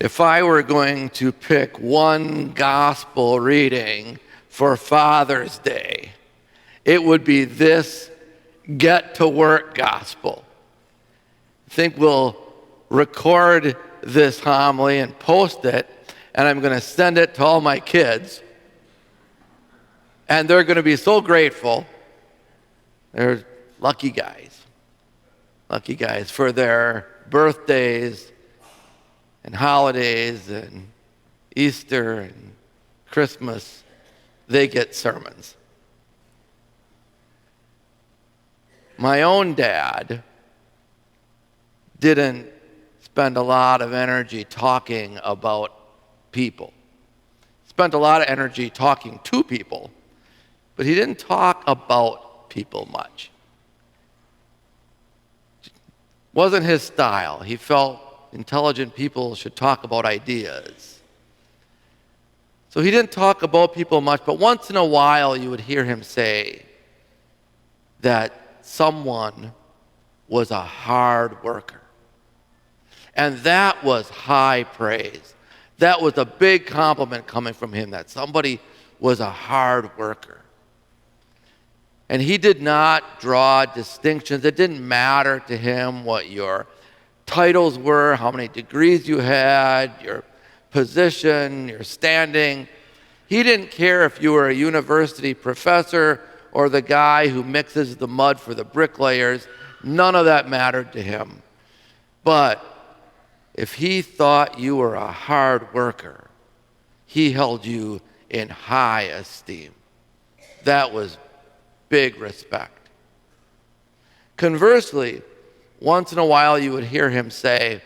If I were going to pick one gospel reading for Father's Day, it would be this get to work gospel. I think we'll record this homily and post it, and I'm going to send it to all my kids. And they're going to be so grateful. They're lucky guys for their birthdays and holidays and Easter and Christmas. They get sermons. My own dad didn't spend a lot of energy talking about people. Spent a lot of energy talking to people, but he didn't talk about people much. Wasn't his style. He felt intelligent people should talk about ideas. So he didn't talk about people much, but once in a while you would hear him say that someone was a hard worker. And that was high praise. That was a big compliment coming from him, that somebody was a hard worker. And he did not draw distinctions. It didn't matter to him what your titles were, how many degrees you had, your position, your standing. He didn't care if you were a university professor or the guy who mixes the mud for the bricklayers. None of that mattered to him. But if he thought you were a hard worker, he held you in high esteem. That was big respect. Conversely, once in a while you would hear him say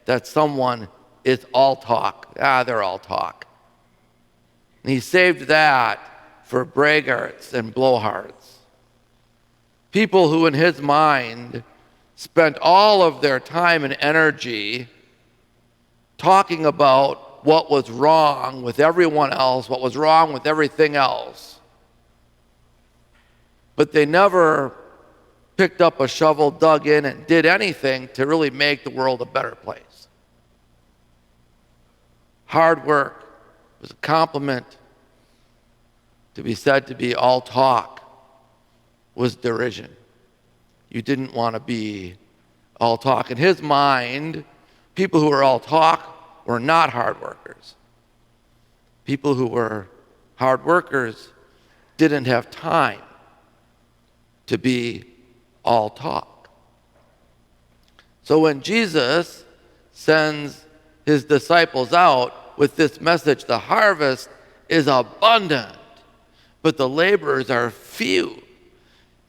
that someone is all talk. They're all talk. And he saved that for braggarts and blowhards. People who in his mind spent all of their time and energy talking about what was wrong with everyone else, what was wrong with everything else. But they never picked up a shovel, dug in, and did anything to really make the world a better place. Hard work was a compliment. To be said to be all talk was derision. You didn't want to be all talk. In his mind, people who were all talk were not hard workers. People who were hard workers didn't have time to be all talk. So when Jesus sends his disciples out with this message, the harvest is abundant, but the laborers are few.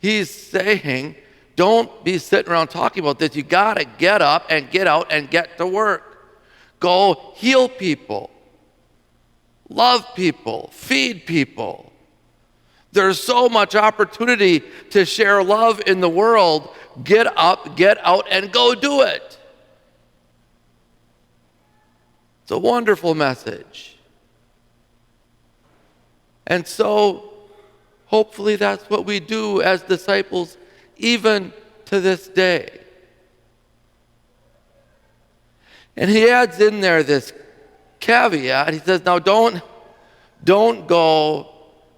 He's saying, don't be sitting around talking about this. You got to get up and get out and get to work. Go heal people, love people, feed people. There's so much opportunity to share love in the world. Get up, get out, and go do it. It's a wonderful message. And so, hopefully that's what we do as disciples, even to this day. And he adds in there this caveat. He says, now don't go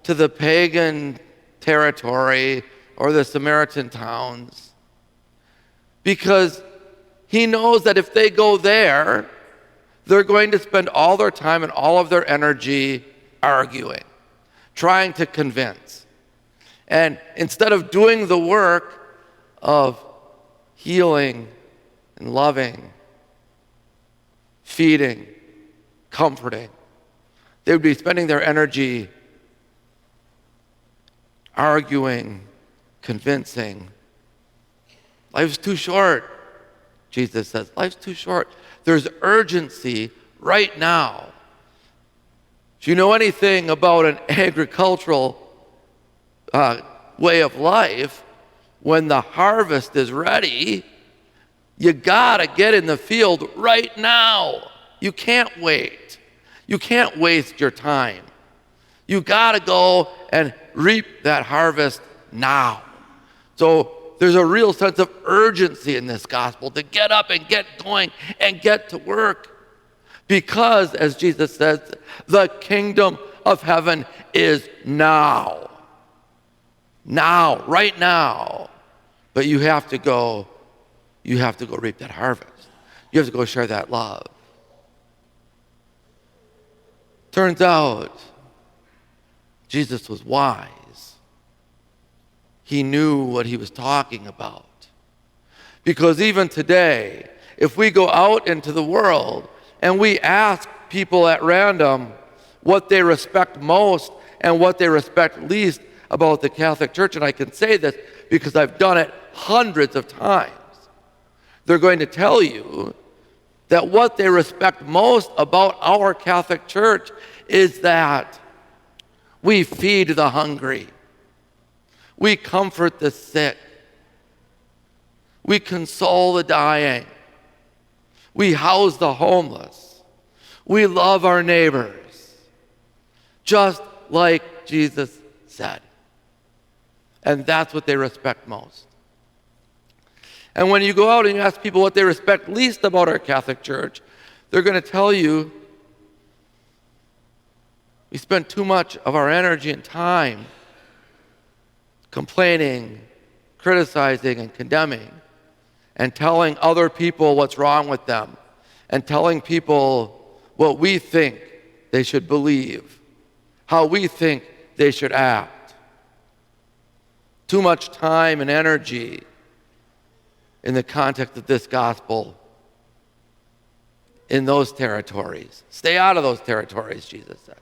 to the pagan territory or the Samaritan towns, because he knows that if they go there, they're going to spend all their time and all of their energy arguing, trying to convince. And instead of doing the work of healing and loving, feeding, comforting, they would be spending their energy arguing, convincing. Life's too short, Jesus says. Life's too short. There's urgency right now. If you know anything about an agricultural way of life, when the harvest is ready, you gotta get in the field right now. You can't wait. You can't waste your time. You gotta go and reap that harvest now. So there's a real sense of urgency in this gospel to get up and get going and get to work. Because, as Jesus says, the kingdom of heaven is now. Now, right now. But you have to go reap that harvest. You have to go share that love. Turns out, Jesus was wise. He knew what he was talking about. Because even today, if we go out into the world and we ask people at random what they respect most and what they respect least about the Catholic Church, and I can say this because I've done it hundreds of times, they're going to tell you that what they respect most about our Catholic Church is that we feed the hungry, we comfort the sick, we console the dying, we house the homeless, we love our neighbors, just like Jesus said. And that's what they respect most. And when you go out and you ask people what they respect least about our Catholic Church, they're going to tell you we spend too much of our energy and time complaining, criticizing, and condemning, and telling other people what's wrong with them, and telling people what we think they should believe, how we think they should act. Too much time and energy in the context of this gospel in those territories. Stay out of those territories, Jesus says.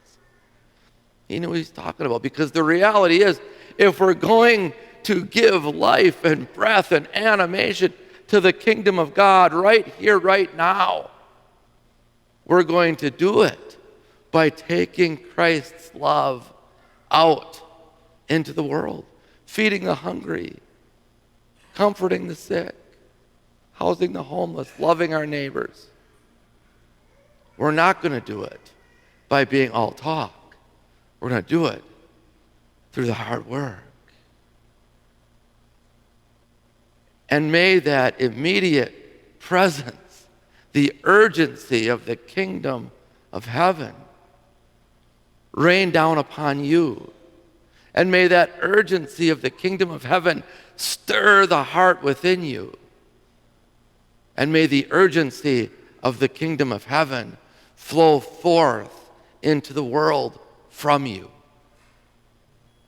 He knew what he's talking about, because the reality is, if we're going to give life and breath and animation to the kingdom of God right here, right now, we're going to do it by taking Christ's love out into the world, feeding the hungry, comforting the sick, housing the homeless, loving our neighbors. We're not going to do it by being all talk. We're going to do it through the hard work. And may that immediate presence, the urgency of the kingdom of heaven, rain down upon you. And may that urgency of the kingdom of heaven stir the heart within you. And may the urgency of the kingdom of heaven flow forth into the world from you.